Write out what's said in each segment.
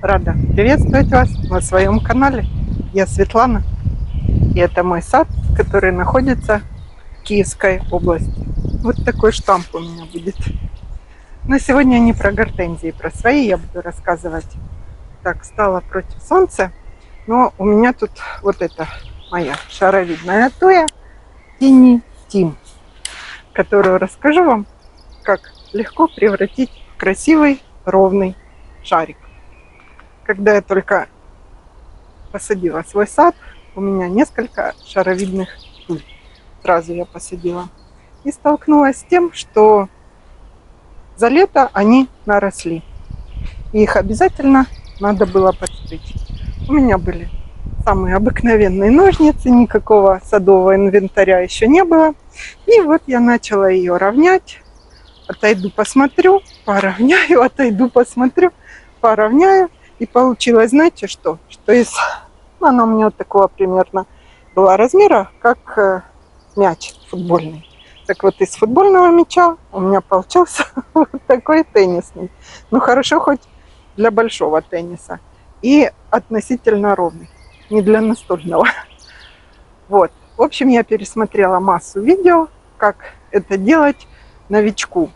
Рада приветствовать вас на своем канале. Я Светлана, и это мой сад, который находится в Киевской области. Вот такой штамп у меня будет. Но сегодня не про гортензии, про свои я буду рассказывать. Так, стала против солнца, но у меня тут вот это моя шаровидная туя Тини Тим, которую расскажу вам, как легко превратить в красивый ровный шарик. Когда я только посадила свой сад, у меня несколько шаровидных туй. Сразу я посадила. И столкнулась с тем, что за лето они наросли. И их обязательно надо было подстричь. У меня были самые обыкновенные ножницы, никакого садового инвентаря еще не было. И вот я начала ее равнять. Отойду, посмотрю, поравняю, отойду, посмотрю, поравняю. И получилось, знаете что? Что она у меня вот такого примерно была размера, как мяч футбольный. Так вот, из футбольного мяча у меня получился вот такой теннисный. Ну, хорошо хоть для большого тенниса. И относительно ровный. Не для настольного. Вот. В общем, я пересмотрела массу видео, как это делать новичку.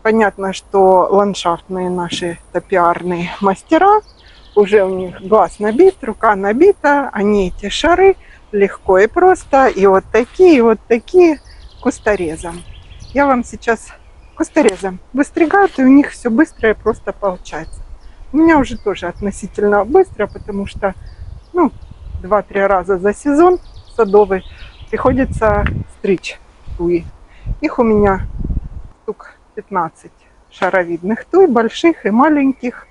Понятно, что ландшафтные наши топиарные мастера, уже у них глаз набит, рука набита, они эти шары легко и просто, и вот такие кусторезом. Я вам сейчас кусторезом выстригают, и у них все быстро и просто получается. У меня уже тоже относительно быстро, потому что 2-3 раза за сезон садовый приходится стричь туи. Их у меня штук 15 шаровидных туй, больших и маленьких.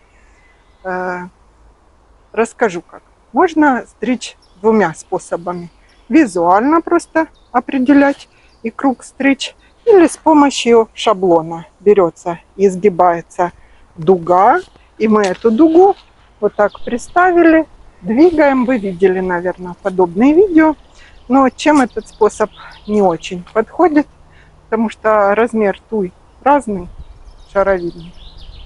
Расскажу как. Можно стричь двумя способами. Визуально просто определять и круг стричь, или с помощью шаблона. Берется и изгибается дуга, и мы эту дугу вот так приставили, двигаем. Вы видели, наверное, подобные видео. Но чем этот способ не очень подходит, потому что размер туй разный, шаровидный.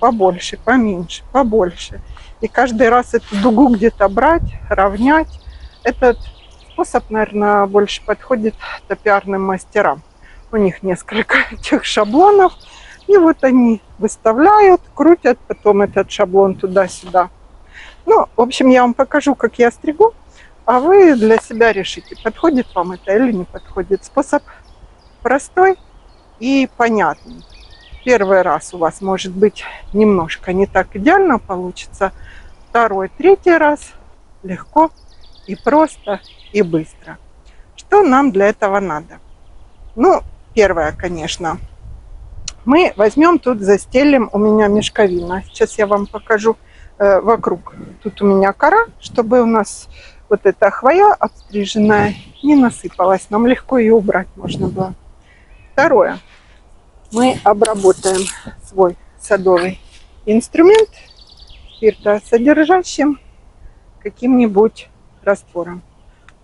Побольше, поменьше, побольше. И каждый раз эту дугу где-то брать, равнять. Этот способ, наверное, больше подходит топиарным мастерам. У них несколько этих шаблонов. И вот они выставляют, крутят потом этот шаблон туда-сюда. Ну, в общем, я вам покажу, как я стригу. А вы для себя решите, подходит вам это или не подходит. Способ простой и понятный. Первый раз у вас, может быть, немножко не так идеально получится. Второй, третий раз легко и просто и быстро. Что нам для этого надо? Ну, первое, конечно, мы возьмем тут, застелим, у меня мешковина. Сейчас я вам покажу вокруг. Тут у меня кора, чтобы у нас вот эта хвоя обстриженная не насыпалась. Нам легко ее убрать можно было. Второе. Мы обработаем свой садовый инструмент спиртосодержащим каким-нибудь раствором.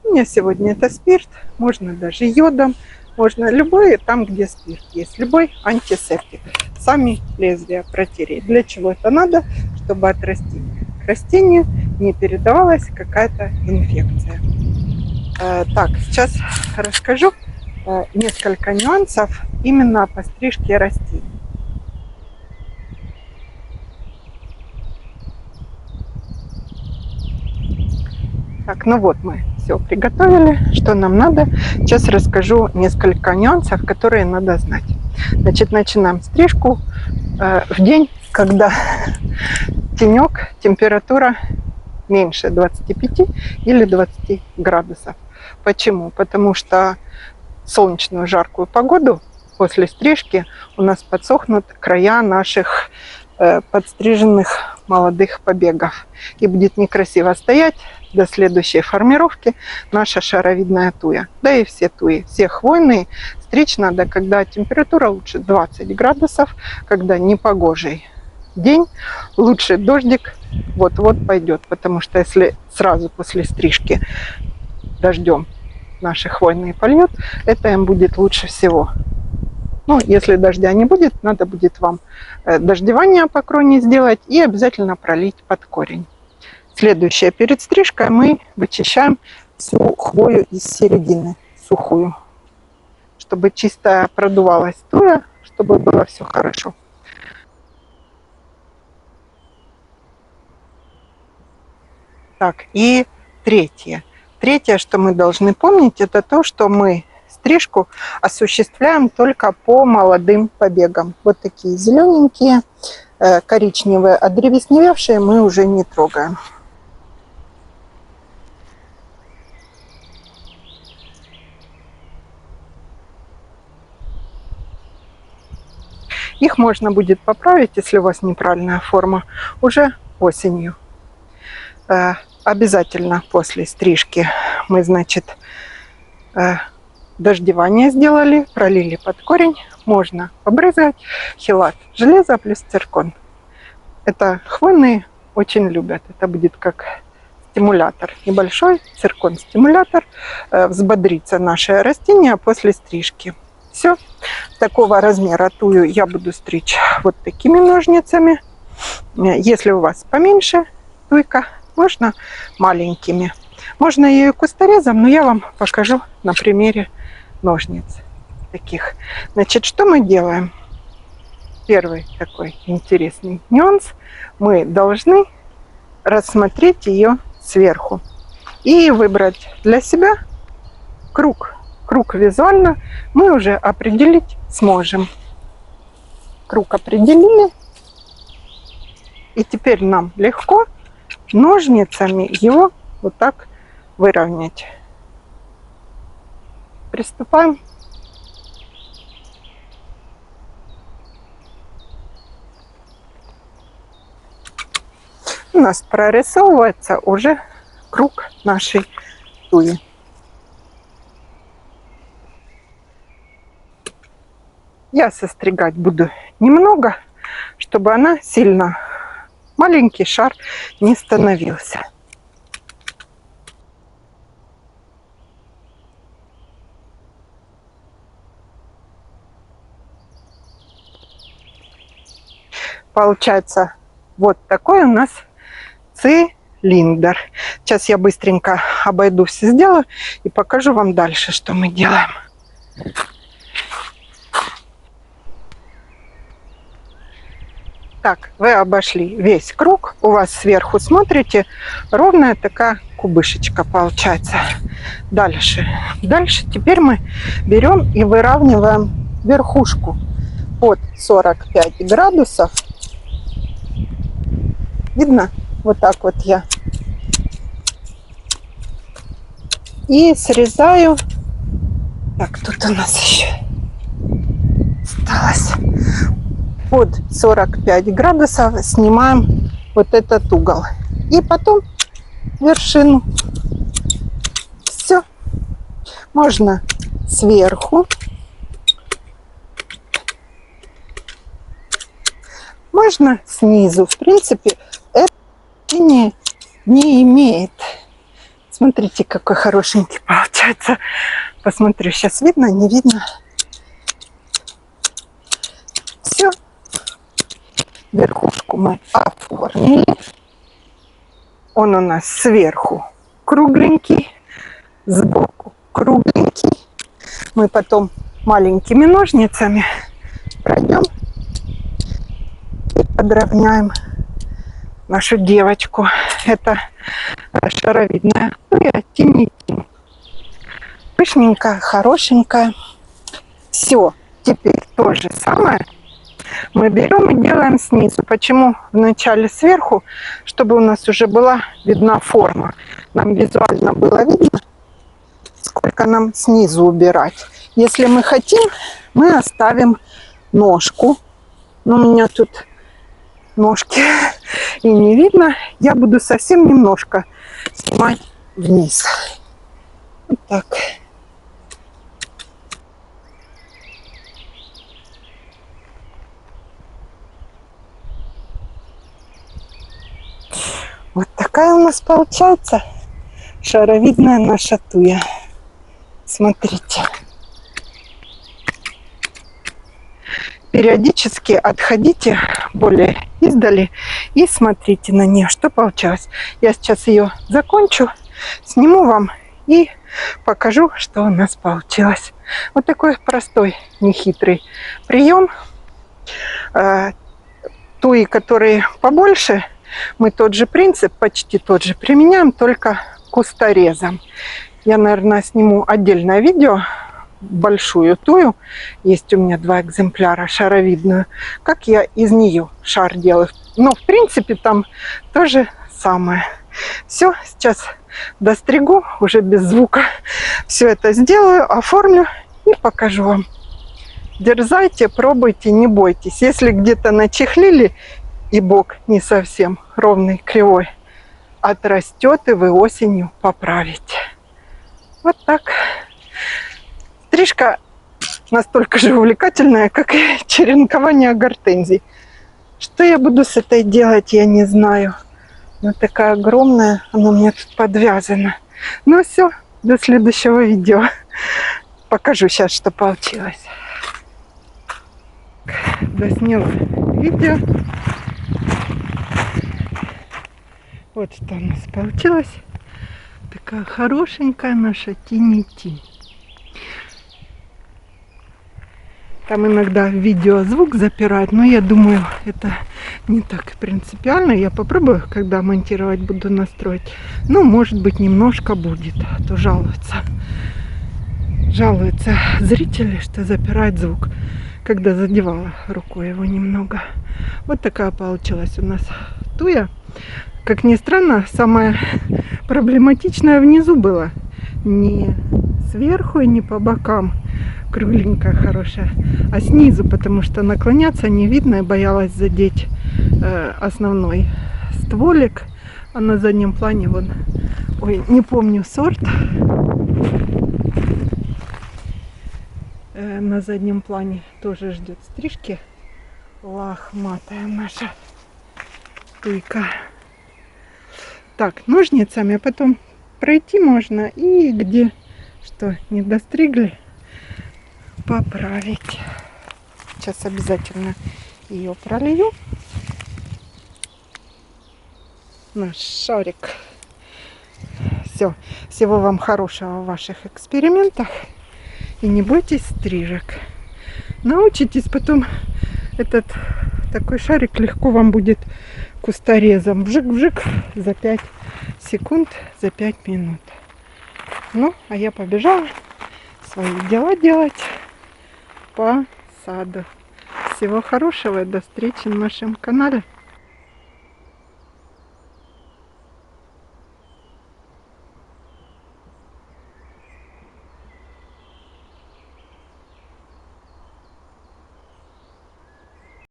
У меня сегодня это спирт, можно даже йодом, можно любой, там где спирт есть, любой антисептик. Сами лезвия протереть. Для чего это надо? Чтобы от растения к растению не передавалась какая-то инфекция. Так, сейчас расскажу несколько нюансов именно по стрижке растений. Так, ну вот мы все приготовили, что нам надо. Сейчас расскажу несколько нюансов, которые надо знать. Значит, начинаем стрижку в день, когда тенек, температура меньше 25 или 20 градусов. Почему? Потому что солнечную жаркую погоду после стрижки у нас подсохнут края наших подстриженных молодых побегов. И будет некрасиво стоять до следующей формировки наша шаровидная туя. Да и все туи, все хвойные стричь надо, когда температура лучше 20 градусов, когда непогожий день, лучше дождик вот-вот пойдет. Потому что если сразу после стрижки дождем наши хвойные польет, это им будет лучше всего. Ну, если дождя не будет, надо будет вам дождевание по кроне сделать и обязательно пролить под корень. Следующее, перед стрижкой мы вычищаем всю хвою из середины, сухую, чтобы чистая продувалась туя, чтобы было все хорошо. Так, и третье. Третье, что мы должны помнить, это то, что мы стрижку осуществляем только по молодым побегам. Вот такие зелененькие, коричневые, а древесневевшие мы уже не трогаем. Их можно будет поправить, если у вас неправильная форма, уже осенью. Обязательно после стрижки мы, значит, дождевание сделали, пролили под корень. Можно побрызгать хелат железо плюс циркон. Это хвойные очень любят. Это будет как стимулятор. Небольшой циркон-стимулятор. Взбодрится наше растение после стрижки. Все. Такого размера тую я буду стричь вот такими ножницами. Если у вас поменьше туйка, можно маленькими. Можно ее и кусторезом, но я вам покажу на примере ножниц таких. Значит, что мы делаем? Первый такой интересный нюанс. Мы должны рассмотреть ее сверху и выбрать для себя круг. Круг визуально мы уже определить сможем. Круг определили. И теперь нам легко ножницами его вот так выровнять. Приступаем. У нас прорисовывается уже круг нашей туи. Я состригать буду немного, чтобы она сильно маленький шар не становился. Получается вот такой у нас цилиндр. Сейчас я быстренько обойду все, сделаю и покажу вам дальше, что мы делаем. Так, вы обошли весь круг. У вас сверху, смотрите, ровная такая кубышечка получается. Дальше теперь мы берем и выравниваем верхушку под 45 градусов. Видно? Вот так вот я. И срезаю. Так, тут у нас еще осталось. Под 45 градусов снимаем вот этот угол. И потом вершину. Все. Можно сверху. Можно снизу. В принципе, это не имеет. Смотрите, какой хорошенький получается. Посмотрю, сейчас видно, не видно. Все. Верхушку мы оформили. Он у нас сверху кругленький, сбоку кругленький. Мы потом маленькими ножницами пройдем и подровняем нашу девочку. Это шаровидная туя тимити. Пышненькая, хорошенькая. Все. Теперь то же самое мы берем и делаем снизу. Почему вначале сверху? Чтобы у нас уже была видна форма. Нам визуально было видно, сколько нам снизу убирать. Если мы хотим, мы оставим ножку. Но у меня тут ножки и не видно. Я буду совсем немножко снимать вниз. Вот так. Вот такая у нас получается шаровидная наша туя. Смотрите. Периодически отходите более издали И смотрите на нее, что получилось. Я сейчас ее закончу, сниму вам и покажу, что у нас получилось. Вот такой простой, нехитрый прием. Туи, которые побольше, мы тот же принцип, почти тот же применяем, только кусторезом. Я, наверное, сниму отдельное видео, большую тую. Есть у меня 2 экземпляра, шаровидную. Как я из нее шар делаю. Но, в принципе, там то же самое. Все, сейчас достригу, уже без звука. Все это сделаю, оформлю и покажу вам. Дерзайте, пробуйте, не бойтесь. Если где-то начехлили и бок не совсем ровный, кривой, отрастет, и вы осенью поправите. Вот так. Стрижка настолько же увлекательная, как и черенкование гортензий. Что я буду с этой делать, я не знаю. Она такая огромная, она у меня тут подвязана. Ну все, до следующего видео. Покажу сейчас, что получилось. Досняла видео. Вот что у нас получилось. Такая хорошенькая наша тинь-тинь. Там иногда видео звук запирать, но я думаю, это не так принципиально. Я попробую, когда монтировать буду, настроить. Ну, может быть, немножко будет, а то жалуются. Жалуются зрители, что запирает звук, когда задевала рукой его немного. Вот такая получилась у нас туя. Как ни странно, самое проблематичное внизу было. Не сверху и не по бокам. Кругленькая, хорошая. А снизу, потому что наклоняться не видно. Я боялась задеть основной стволик. А на заднем плане вон, ой, не помню сорт. На заднем плане тоже ждет стрижки. Лохматая наша туйка. Так, ножницами, а потом пройти можно и где что не достригли, поправить. Сейчас обязательно ее пролью. Наш шарик. Все. Всего вам хорошего в ваших экспериментах. И не бойтесь стрижек. Научитесь потом этот такой шарик легко вам будет кусторезом. Вжик-вжик за 5 секунд, за 5 минут. Ну, а я побежала свои дела делать по саду. Всего хорошего и до встречи на нашем канале.